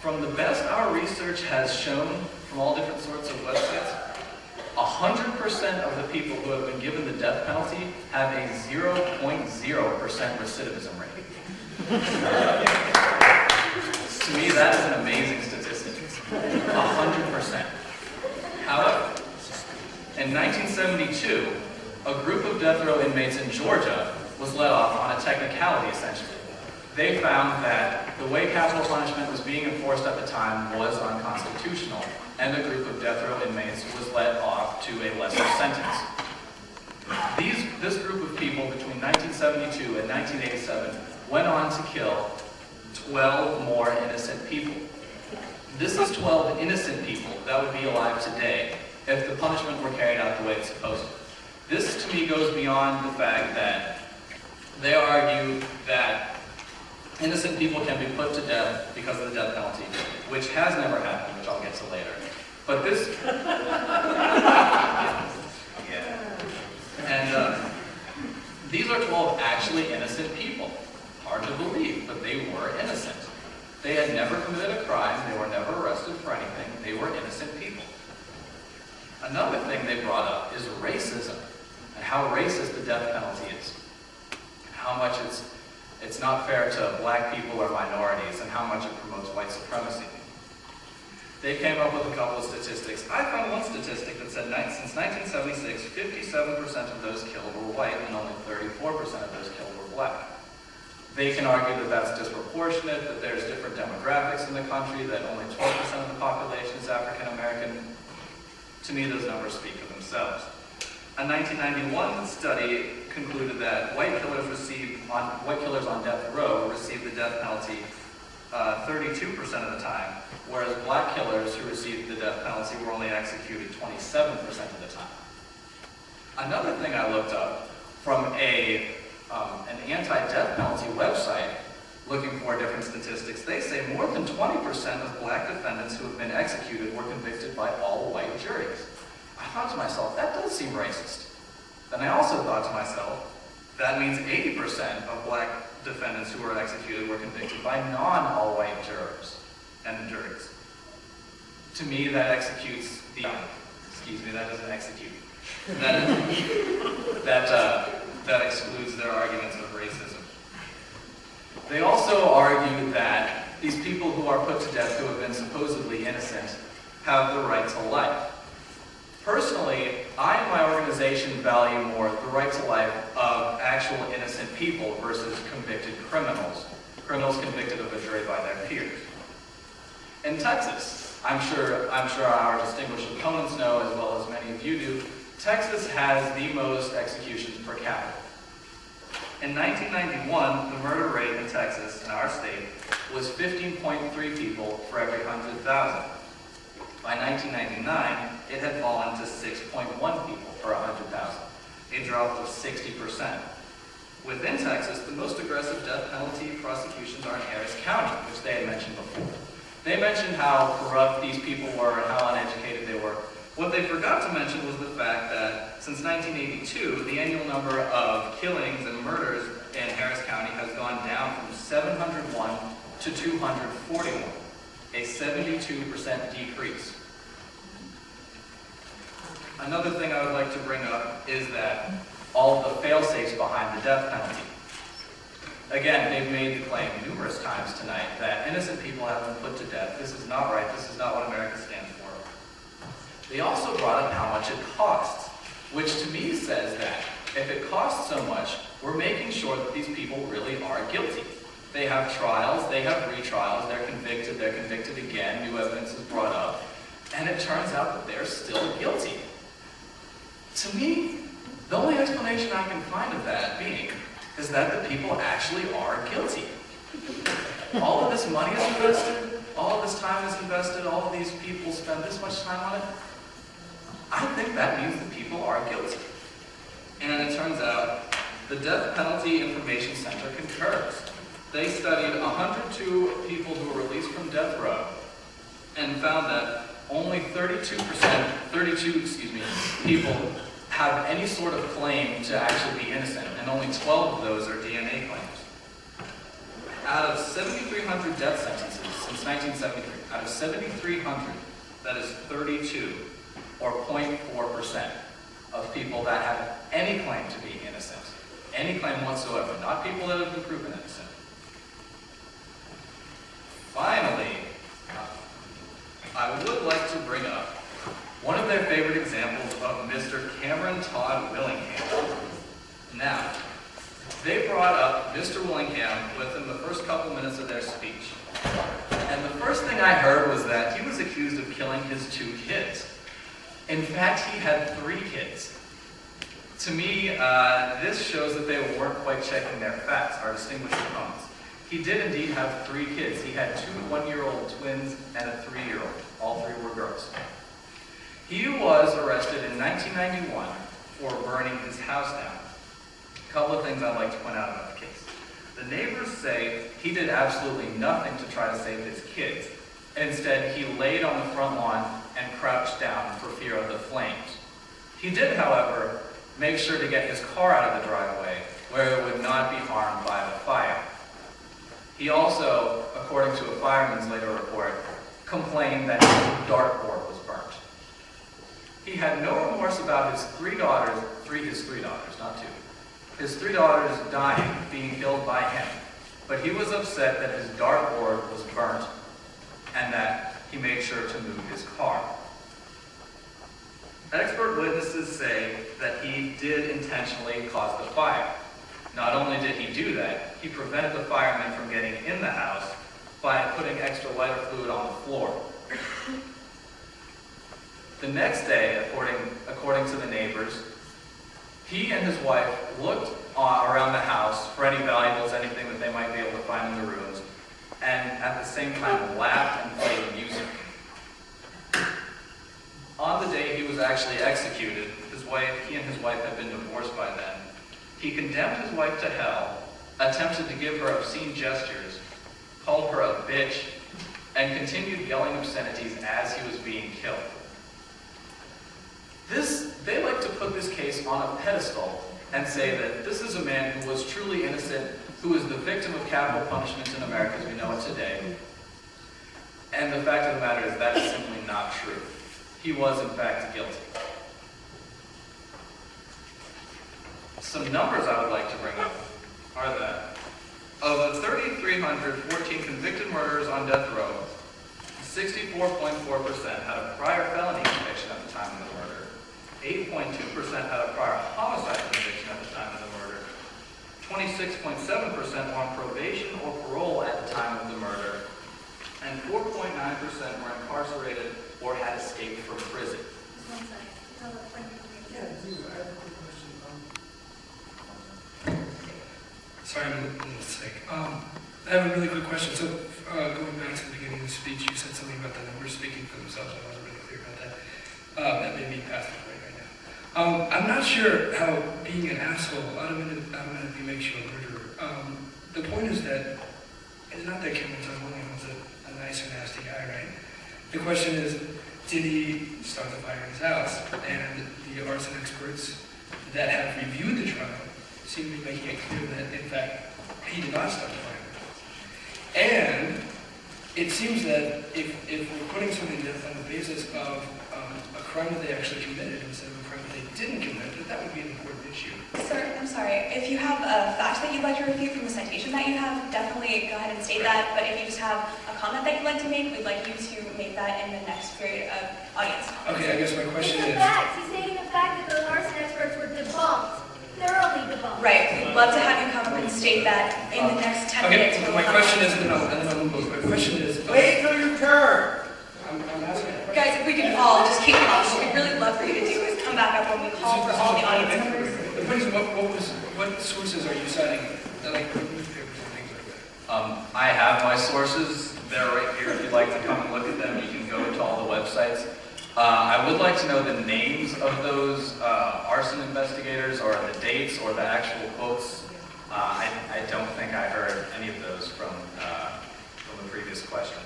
from the best our research has shown from all different sorts of websites, 100% of the people who have been given the death penalty have a 0.0% recidivism rate. To me, that is an amazing statistic. 100%. However, in 1972, a group of death row inmates in Georgia was let off on a technicality, essentially. They found that the way capital punishment was being enforced at the time was unconstitutional, and a group of death row inmates was let off to a lesser sentence. This group of people between 1972 and 1987 went on to kill 12 more innocent people. This is 12 innocent people that would be alive today if the punishment were carried out the way it's supposed to. This, to me, goes beyond the fact that they argue that innocent people can be put to death because of the death penalty, which has never happened, which I'll get to later. But this... And these are 12 actually innocent people. Hard to believe, but they were innocent. They had never committed a crime, they were never arrested for anything, they were innocent people. Another thing they brought up is racism, and how racist the death penalty is. How much it's not fair to black people or minorities, and how much it promotes white supremacy. They came up with a couple of statistics. I found one statistic that said since 1976, 57% of those killed were white, and only 34% of those killed were black. They can argue that that's disproportionate, that there's different demographics in the country, that only 12% of the population is African American. To me, those numbers speak for themselves. A 1991 study concluded that white killers on death row received the death penalty 32% of the time, whereas black killers who received the death penalty were only executed 27% of the time. Another thing I looked up from an anti-death penalty website looking for different statistics, they say more than 20% of black defendants who have been executed were convicted by all white juries. I thought to myself, that does seem racist. Then I also thought to myself, that means 80% of black defendants who were executed were convicted by non-all-white jurors and juries. To me, that executes the... excuse me, that doesn't execute. That excludes their arguments of racism. They also argue that these people who are put to death who have been supposedly innocent have the right to life. Personally, I and my organization value more the right to life of actual innocent people versus convicted criminals convicted of a jury by their peers. In Texas, I'm sure our distinguished opponents know, as well as many of you do, Texas has the most executions per capita. In 1991, the murder rate in Texas, in our state, was 15.3 people for every 100,000. By 1999, it had fallen to 6.1 people per 100,000, a drop of 60%. Within Texas, the most aggressive death penalty prosecutions are in Harris County, which they had mentioned before. They mentioned how corrupt these people were and how uneducated they were. What they forgot to mention was the fact that since 1982, the annual number of killings and murders in Harris County has gone down from 701 to 241, a 72% decrease. Another thing I would like to bring up is that all of the fail-safes behind the death penalty. Again, they've made the claim numerous times tonight that innocent people have been put to death. This is not right. This is not what America stands for. They also brought up how much it costs, which to me says that if it costs so much, we're making sure that these people really are guilty. They have trials, they have retrials, they're convicted again, new evidence is brought up, and it turns out that they're still guilty. To me, the only explanation I can find of that being is that the people actually are guilty. All of this money is invested, all of this time is invested, all of these people spend this much time on it. I think that means the people are guilty. And it turns out the Death Penalty Information Center concurs. They studied 102 people who were released from death row and found that only 32 people have any sort of claim to actually be innocent, and only 12 of those are DNA claims. Out of 7,300 death sentences since 1973. Out of 7,300, that is 32, or 0.4%, of people that have any claim to be innocent. Any claim whatsoever, not people that have been proven innocent. Finally, I would like to bring up one of their favorite examples of Mr. Cameron Todd Willingham. Now, they brought up Mr. Willingham within the first couple minutes of their speech. And the first thing I heard was that he was accused of killing his 2 kids. In fact, he had 3 kids. To me, this shows that they weren't quite checking their facts, our distinguished opponents. He did indeed have 3 kids. He had 2 one-year-old twins and a 3-year-old. All 3 were girls. He was arrested in 1991 for burning his house down. A couple of things I'd like to point out about the case. The neighbors say he did absolutely nothing to try to save his kids. Instead, he laid on the front lawn and crouched down for fear of the flames. He did, however, make sure to get his car out of the driveway where it would not be harmed by the fire. He also, according to a fireman's later report, complained that his dartboard was burnt. He had no remorse about his 3 daughters, not 2. His 3 daughters dying, being killed by him. But he was upset that his dartboard was burnt and that he made sure to move his car. Expert witnesses say that he did intentionally cause the fire. Not only did he do that, he prevented the firemen from getting in the house by putting extra lighter fluid on the floor. The next day, according to the neighbors, he and his wife looked around the house for any valuables, anything that they might be able to find in the rooms, and at the same time laughed and played music. On the day he was actually executed, he and his wife had been divorced by then. He condemned his wife to hell, attempted to give her obscene gestures, called her a bitch, and continued yelling obscenities as he was being killed. They like to put this case on a pedestal and say that this is a man who was truly innocent, who is the victim of capital punishment in America as we know it today. And the fact of the matter is that is simply not true. He was, in fact, guilty. Some numbers I would like to bring up are that of the 3,314 convicted murderers on death row, 64.4% had a prior felony conviction at the time of the murder, 8.2% had a prior homicide conviction at the time of the murder, 26.7% were on probation or parole at the time of the murder, and 4.9% were incarcerated or had escaped from prison. Sorry, I'm a little sick. I have a really quick question. So, going back to the beginning of the speech, you said something about the numbers speaking for themselves. I wasn't really clear about that. That made me past the point right now. I'm not sure how being an asshole automatically makes you a murderer. The point is that it's not that Cameron Todd Willingham was a nice or nasty guy, right? The question is, did he start the fire in his house? And the arson experts that have reviewed the trial seem to be making it clear that, in fact, he did not start the fire. And it seems that if we're putting somebody to death on the basis of a crime that they actually committed instead of a crime that they didn't commit, that would be an important issue. Sir, I'm sorry. If you have a fact that you'd like to refute from the citation that you have, definitely go ahead and state that. But if you just have a comment that you'd like to make, we'd like you to make that in the next period of audience comments. Okay, I guess my question is... He's stating a fact that those arson experts were debunked. Thoroughly debunked. Right. We'd love to have you come up and state that in the next 10 minutes. Okay, my question is, and then I'll move on. My question is... Wait till your turn! I'm asking a question. Guys, if we could all just keep going, what we'd really love for you to do is come back up when we call for all the audience members. The point is, what sources are you citing? Like newspapers and things like that? I have my sources. They're right here. If you'd like to come and look at them, you can go to all the websites. I would like to know the names of those arson investigators, or the dates, or the actual quotes. I don't think I heard any of those from the previous question.